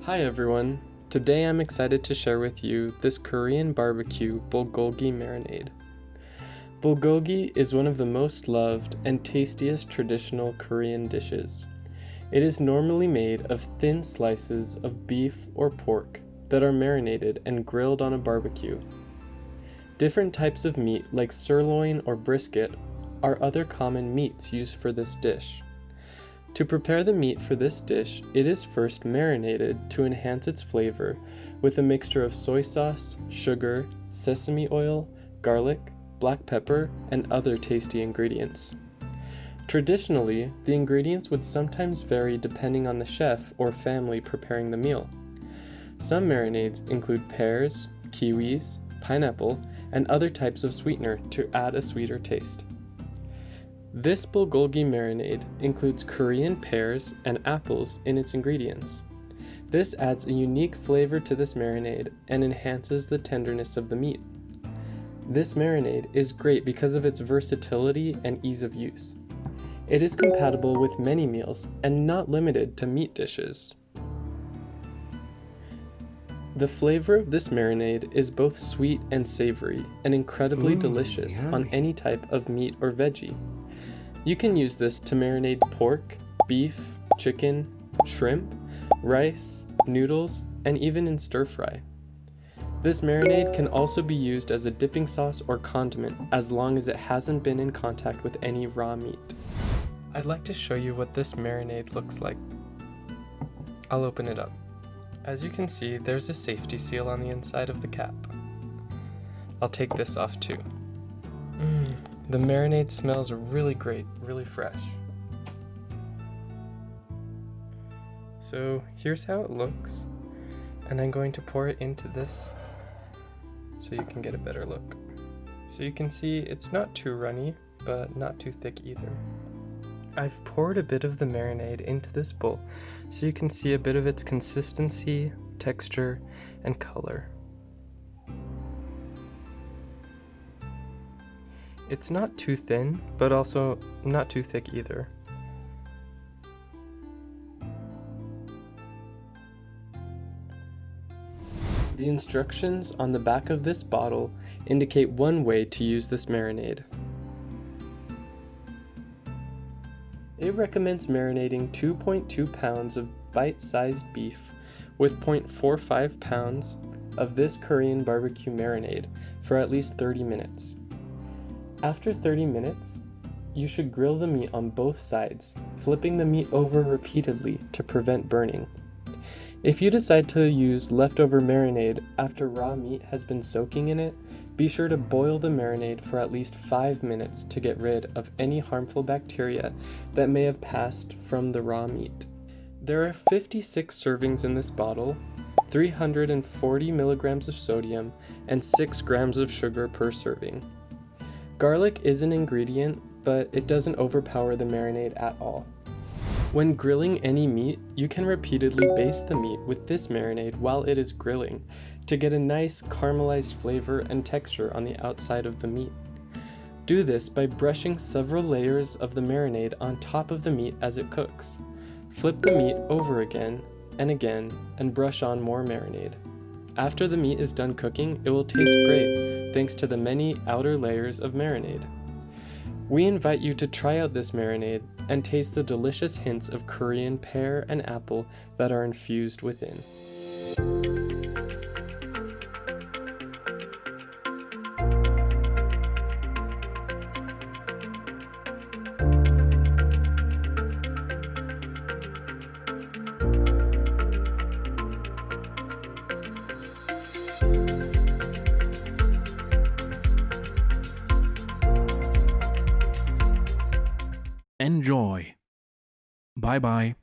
Hi everyone, today I'm excited to share with you this Korean barbecue Bulgogi marinade. Bulgogi is one of the most loved and tastiest traditional Korean dishes. It is normally made of thin slices of beef or pork that are marinated and grilled on a barbecue. Different types of meat like sirloin or brisket are other common meats used for this dish. To prepare the meat for this dish, it is first marinated to enhance its flavor with a mixture of soy sauce, sugar, sesame oil, garlic, black pepper, and other tasty ingredients. Traditionally, the ingredients would sometimes vary depending on the chef or family preparing the meal. Some marinades include pears, kiwis, pineapple, and other types of sweetener to add a sweeter taste. This bulgogi marinade includes Korean pears and apples in its ingredients. This adds a unique flavor to this marinade and enhances the tenderness of the meat. This marinade is great because of its versatility and ease of use. It is compatible with many meals and not limited to meat dishes. The flavor of this marinade is both sweet and savory and incredibly delicious on any type of meat or veggie. You can use this to marinate pork, beef, chicken, shrimp, rice, noodles, and even in stir fry. This marinade can also be used as a dipping sauce or condiment as long as it hasn't been in contact with any raw meat. I'd like to show you what this marinade looks like. I'll open it up. As you can see, there's a safety seal on the inside of the cap. I'll take this off too. The marinade smells really great, really fresh. So here's how it looks, and I'm going to pour it into this so you can get a better look. So you can see it's not too runny, but not too thick either. I've poured a bit of the marinade into this bowl so you can see a bit of its consistency, texture, and color. It's not too thin, but also not too thick either. The instructions on the back of this bottle indicate one way to use this marinade. It recommends marinating 2.2 pounds of bite-sized beef with 0.45 pounds of this Korean barbecue marinade for at least 30 minutes. After 30 minutes, you should grill the meat on both sides, flipping the meat over repeatedly to prevent burning. If you decide to use leftover marinade after raw meat has been soaking in it, be sure to boil the marinade for at least 5 minutes to get rid of any harmful bacteria that may have passed from the raw meat. There are 56 servings in this bottle, 340 milligrams of sodium, and 6 grams of sugar per serving. Garlic is an ingredient, but it doesn't overpower the marinade at all. When grilling any meat, you can repeatedly baste the meat with this marinade while it is grilling to get a nice caramelized flavor and texture on the outside of the meat. Do this by brushing several layers of the marinade on top of the meat as it cooks. Flip the meat over again, and brush on more marinade. After the meat is done cooking, it will taste great thanks to the many outer layers of marinade. We invite you to try out this marinade and taste the delicious hints of Korean pear and apple that are infused within. Enjoy. Bye bye.